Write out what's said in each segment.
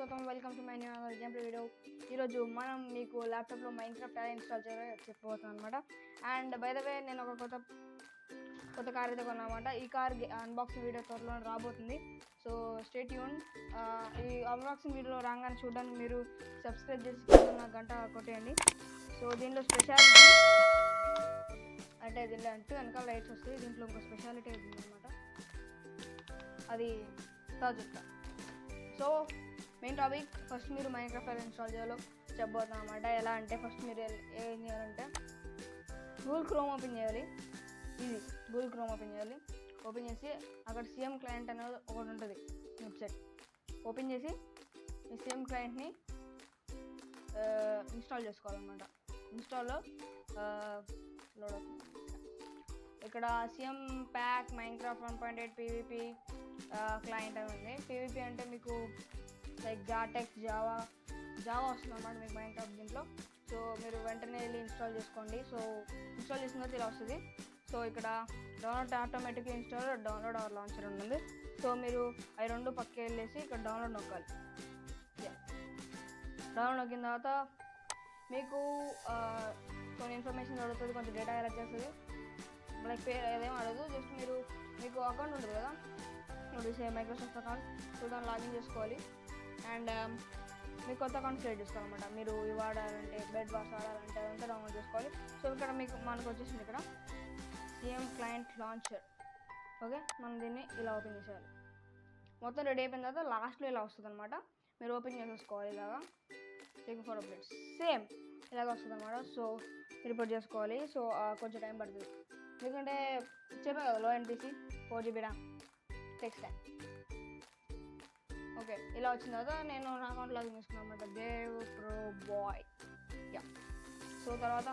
స్వాగతం, welcome to my new example video. ఈరోజు మనం మీకు ల్యాప్టాప్లో మైన్క్రాఫ్ట్ ఎలా ఇన్స్టాల్ చేయాలో చెప్పబోతున్నాం అనమాట. అండ్ బై ద వే నేను ఒక కొత్త కార్ అయితే కొన్నామాట. ఈ కార్ అన్బాక్సింగ్ వీడియో త్వరలో రాబోతుంది. So stay tune. ఈ అన్బాక్సింగ్ వీడియో రాగానే చూడడానికి మీరు సబ్స్క్రైబ్ చేసి నా గంట కొట్టేయండి. సో దీనిలో స్పెషాలిటీ అంటే దీనిలో వెనకాల లైట్స్ వస్తాయి. దీంట్లో ఇంకో స్పెషాలిటీ ఉందన్నమాట, అది చెప్తా. సో మెయిన్ టాపిక్, ఫస్ట్ మీరు మైన్క్రాఫ్ట్ ఎలా ఇన్స్టాల్ చేయాలో చెప్పబోతున్నాం అన్నమాట. ఎలా అంటే ఫస్ట్ మీరు ఏం చేయాలంటే గూగుల్ క్రోమ్ ఓపెన్ చేయాలి. ఇది గూగుల్ క్రోమ్ ఓపెన్ చేయాలి. ఓపెన్ చేసి అక్కడ సిఎం క్లయింట్ అనేది ఒకటి ఉంటుంది వెబ్సైట్. ఓపెన్ చేసి ఈ సిఎం క్లయింట్ని ఇన్స్టాల్ చేసుకోవాలన్నమాట. ఇన్స్టాల్లో లోడ్ అవుతుంది. ఇక్కడ CM pack Minecraft 1.8 PvP client అని ఉంది. PvP అంటే మీకు లైక్ జాటెక్స్ జావా వస్తుంది అన్నమాట మీకు మైన్క్రాఫ్ట్ దీంట్లో. సో మీరు వెంటనే వెళ్ళి ఇన్స్టాల్ చేసుకోండి. సో ఇన్స్టాల్ చేసిన తర్వాత ఇలా వస్తుంది. సో ఇక్కడ డౌన్లోడ్ ఆటోమేటిక్గా ఇన్స్టాల్, డౌన్లోడ్ అవర్ లాంచర్ ఉంటుంది. సో మీరు అవి రెండు పక్కకి వెళ్ళేసి ఇక్కడ డౌన్లోడ్ నొక్కాలి. డౌన్లోడ్ నొక్కిన తర్వాత మీకు కొన్ని ఇన్ఫర్మేషన్ అడుగుతుంది, కొంచెం డేటా ఎలా చేస్తుంది, లైక్ పేరు ఏదేమో అడగదు. జస్ట్ మీకు అకౌంట్ ఉంటుంది కదా, మైక్రోసాఫ్ట్ అకౌంట్. సో దాన్ని లాగిన్ చేసుకోవాలి. అండ్ మీకు కొత్త అకౌంట్ క్రియేట్ చేసుకోవాలన్నమాట. మీరు ఇవి వాడాలంటే బెడ్ బాస్ వాడాలంటే అదంతా డౌన్లోడ్ చేసుకోవాలి. సో ఇక్కడ మనకు వచ్చేసింది ఇక్కడ సిఎం క్లయింట్ లాంచర్. ఓకే, మనం దీన్ని ఇలా ఓపెన్ చేసేయాలి. మొత్తం రెడీ అయిపోయిన తర్వాత లాస్ట్లో ఇలా వస్తుంది అనమాట. మీరు ఓపెన్ చేసేసుకోవాలి ఇలాగా. టేకింగ్ ఫర్ అప్డేట్స్ సేమ్ ఇలాగ వస్తుంది అనమాట. సో రిపోర్ట్ చేసుకోవాలి. సో కొంచెం టైం పడుతుంది, ఎందుకంటే చెప్పా కదా low end PC 4GB RAM text time. Okay, ఇలా వచ్చిన తర్వాత నేను నా అకౌంట్ లాగిన్ చేసుకున్నాను అనమాట, దేవ్ ప్రో బాయ్. సో తర్వాత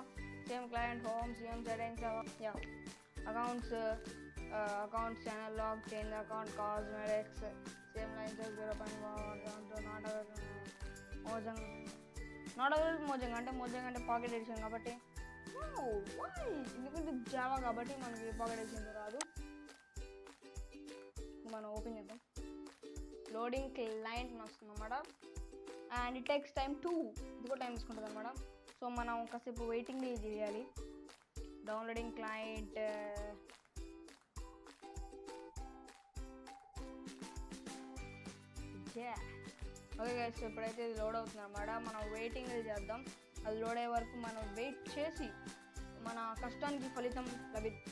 same client, home, CM settings, accounts channel log, change account, cosmetics, same lines 0.1 not available Mojang అంటే పాకెట్ ఎడిషన్ కాబట్టి, ఎందుకంటే జావా కాబట్టి మనకి పాకెట్ ఎడిషన్ రాదు. మనం ఓపెన్ చేద్దాం. లోడింగ్ క్లయింట్ వస్తుంది అన్నమాట. అండ్ ఇట్ టేక్స్ టైం 2, ఇది కూడా టైం తీసుకుంటుంది అనమాట. సో మనం కాసేపు వెయిటింగ్ చేయాలి. డౌన్లోడింగ్ క్లయింట్ ఓకే గైస్, ఇప్పుడైతే ఇది లోడ్ అవుతుంది అనమాట. మనం వెయిటింగ్ చేద్దాం. అది లోడ్ అయ్యే వరకు మనం వెయిట్ చేసి మన కష్టానికి ఫలితం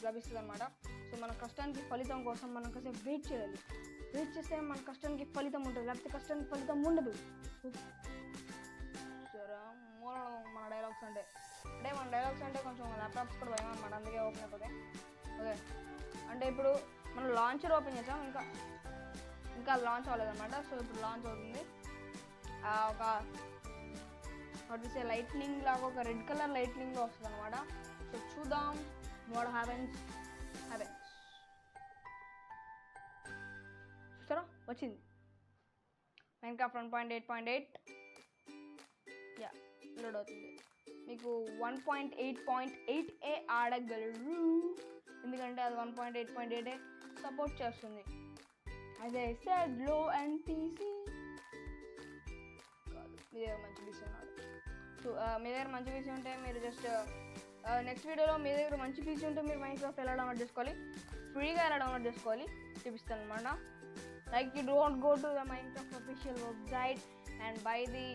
లభిస్తుంది అనమాట. సో మన కష్టానికి ఫలితం కోసం మనం కాసేపు వెయిట్ చేయాలి. వెయిట్ చేస్తే మన కష్టానికి ఫలితం ఉంటుంది, లేకపోతే కష్టానికి ఫలితం ఉండదు. సరే, మన డైలాగ్స్ అంటే మన డైలాగ్స్ అంటే కొంచెం ల్యాప్టాప్స్ కూడా భయం అనమాట, అందుకే ఓపెన్ అయిపోతాయి. ఓకే, అంటే ఇప్పుడు మనం లాంచర్ ఓపెన్ చేసాం, ఇంకా లాంచ్ అవ్వలేదన్నమాట. సో ఇప్పుడు లాంచ్ అవుతుంది. ఒక లైట్నింగ్ లాగా, ఒక రెడ్ కలర్ లైట్నింగ్లో వస్తుంది అనమాట. సో చూద్దాం వాట్ హ్యాపెన్స్. చూసారా, వచ్చింది మైన్క్రాఫ్ట్ 1.8. లోడ్ అవుతుంది. మీకు 1.8.8 ఆడగలరు, ఎందుకంటే అది 1.8.8 సపోర్ట్ చేస్తుంది. అదే సెడ్ లో అండ్ పీసీ కాదు, మీ దగ్గర మంచి పీసీ ఉన్నాడు. సో మీ దగ్గర మంచి పీసీ ఉంటే మీరు జస్ట్ నెక్స్ట్ వీడియోలో మీ దగ్గర మంచి పీసీ ఉంటే మీరు మైన్క్రాఫ్ట్ ఎలా డౌన్లోడ్ చేసుకోవాలి, ఫ్రీగా ఎలా డౌన్లోడ్ చేసుకోవాలి చూపిస్తాను అనమాట. Like you don't go to the Minecraft official website and buy the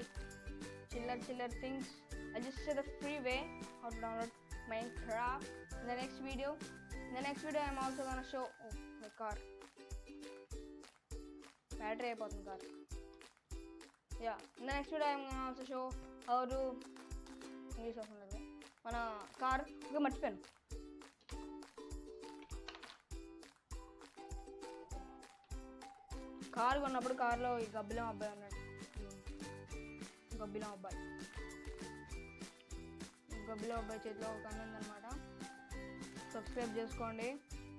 chiller things. I just say the free way how to download Minecraft. In the next video I'm also gonna show my car. Battery అయిపోతుంది car. In the next video I'm gonna also show how to English వస్తుంది మన car. Okay, మర్చిపోయాను. Car కొన్నప్పుడు కారులో ఈ గబ్బిలం అబ్బాయి ఉన్నాడు. గబ్బిలం అబ్బాయి చేతిలో ఒక కన్ను ఉందన్నమాట. సబ్స్క్రైబ్ చేసుకోండి,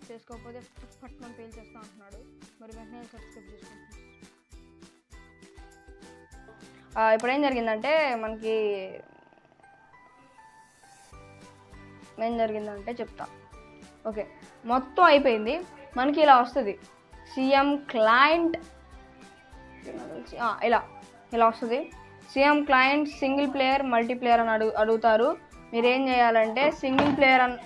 చేసుకోకపోతే పట్నం పేల్ చేస్తా అంటున్నాడు. మరి వెంటనే సబ్స్క్రైబ్ చేసుకోండి. ఇప్పుడు ఏం జరిగిందంటే చెప్తా. ఓకే, మొత్తం అయిపోయింది. మనకి ఇలా వస్తుంది సిఎం క్లయింట్ ఇలా ఇలా వస్తుంది. CM client single player multiplayer అని అడుగుతారు. మీరు ఏం చేయాలంటే సింగిల్ ప్లేయర్ అని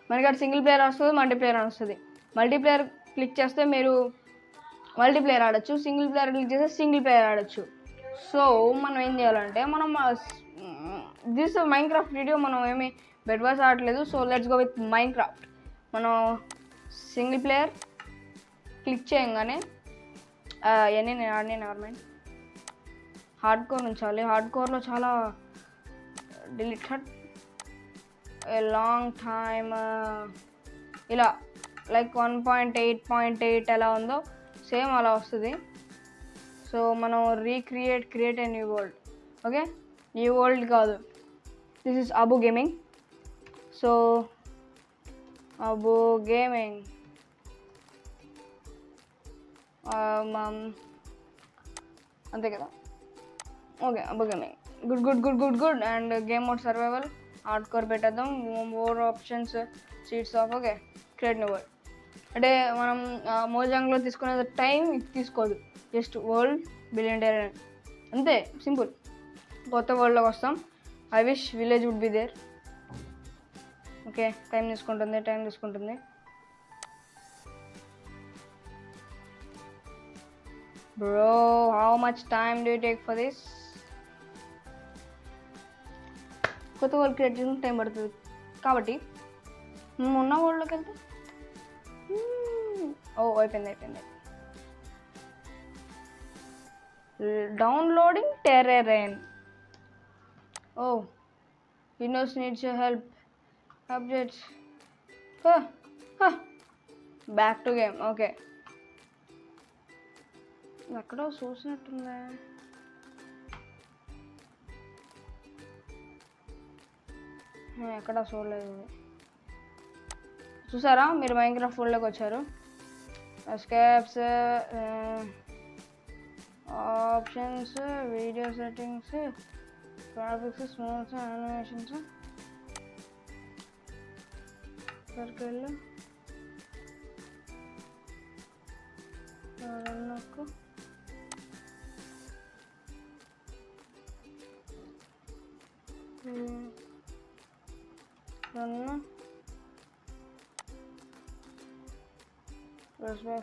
మనకి అక్కడ సింగిల్ ప్లేయర్ వస్తుంది, మల్టీప్లేయర్ అని వస్తుంది. మల్టీప్లేయర్ క్లిక్ చేస్తే మీరు మల్టీప్లేయర్ ఆడచ్చు, సింగిల్ ప్లేయర్ క్లిక్ చేస్తే సింగిల్ ప్లేయర్ ఆడచ్చు. సో మనం ఏం చేయాలంటే మనం దిస్ మైన్క్రాఫ్ట్ వీడియో మనం ఏమి బెడ్ వాస్ ఆడట్లేదు. So let's go with Minecraft. మనం సింగిల్ ప్లేయర్ క్లిక్ చేయగానే అవన్నీ నేను ఆడినా గవర్నమెంట్ హార్డ్ కోర్ ఉంచాలి. హార్డ్ కోర్లో చాలా డిలీటెడ్ ఏ లాంగ్ టైమ్ ఇలా లైక్ 1.8.8 ఎలా ఉందో సేమ్ అలా వస్తుంది. సో మనం create a new world. Okay, new world కాదు, this is Abu gaming. So Abu gaming అంతే కదా. Okay, Abu gaming good. And game mode survival hard core పెట్టేద్దాం. More options cheats off. Okay, create new world అంటే మనం మోజాంగ్లో తీసుకునే టైం తీసుకోదు, జస్ట్ వరల్డ్ బిలియన్ అంతే, సింపుల్. కొత్త వరల్డ్లోకి వస్తాం. I wish village would be there. Okay, time తీసుకుంటుంది. Bro, how much time do you take for this? కొత్త వరల్డ్ క్రియేట్ చేయడం టైం పడుతుంది కాబట్టి మేము ఉన్న వరల్డ్లోకి వెళ్తే అయిపోయింది. Downloading టెర్రేన్. Windows needs your help. Updates. Back to game. Okay, ఎక్కడో చూసినట్టుందా? ఎక్కడా చూడలేదు. చూసారా, మీరు మైన్క్రాఫ్ట్ ఫోల్డ్లోకి వచ్చారు. Escapes, options, video settings, graphics, smooths, animations, circle, నొక్కు.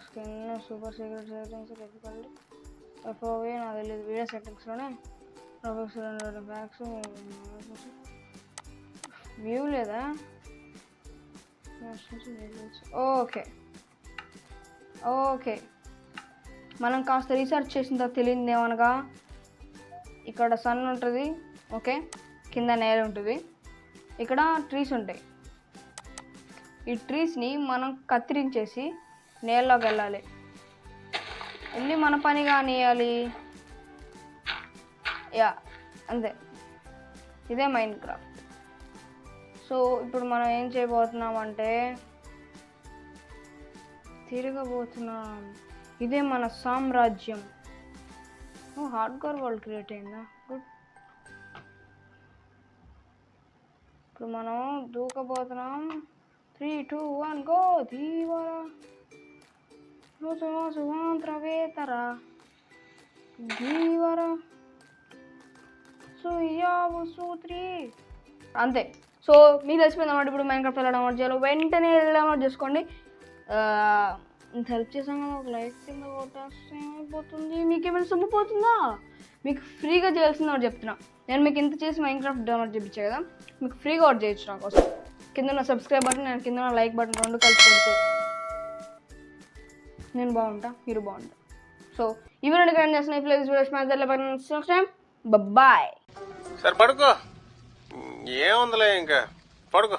Skin, super secret settings, difficulty, FOV నాకు తెలియదు. వీడియో సెట్టింగ్స్లోనే బ్యాక్స్ వ్యూ లేదా? ఓకే, మనం కాస్త రీసెర్చ్ చేసిన తర్వాత తెలియదు ఏమనగా, ఇక్కడ సన్ ఉంటుంది. ఓకే, కింద నేల ఉంటుంది, ఇక్కడ ట్రీస్ ఉంటాయి. ఈ ట్రీస్ని మనం కత్తిరించేసి నేలలోకి వెళ్ళాలి. వెళ్ళి మన పని కానియాలి. అంతే, ఇదే మైన్క్రాఫ్ట్. సో ఇప్పుడు మనం ఏం చేయబోతున్నామంటే తిరగబోతున్నాం. ఇదే మన సామ్రాజ్యం. హార్డ్ కోర్ వరల్డ్ క్రియేట్ అయిందా? గుడ్. ఇప్పుడు మనం దూకబోతున్నాం. 3, 2, 1 గో. ధీవరా సుమంత్రవేతరా ధీవరా సుయావు సూత్రి. అంతే. సో మీకు తెలిసిపోయింది అన్నమాట. ఇప్పుడు మైన్క్రాఫ్ట్ ఎలా డౌన్లోడ్ చేయాలో వెంటనే డౌన్లోడ్ చేసుకోండి. ఇంత హెల్ప్ చేసాం కదా, ఒక లైక్ కింద కొట్టేస్తే ఏమైపోతుంది? మీకు ఏమైనా సొమ్మిపోతుందా? మీకు ఫ్రీగా చేయాల్సింది ఒకటి చెప్తున్నా. నేను మీకు ఇంత చేసి మైన్క్రాఫ్ట్ డౌన్లోడ్ చేయించా కదా, మీకు ఫ్రీగా ఒకటి చేయొచ్చు నా కోసం. కింద ఉన్న సబ్స్క్రైబ్ బటన్, నేను కింద ఉన్న లైక్ బటన్ రెండు కలిసి కొడితే నేను బాగుంటా, మీరు బాగుంటా. సో ఈ వీడియో కరెంట్ చేస్తున్నా. బాయ్. సరే పడుకో, ఏముందిలే ఇంకా పడుకో.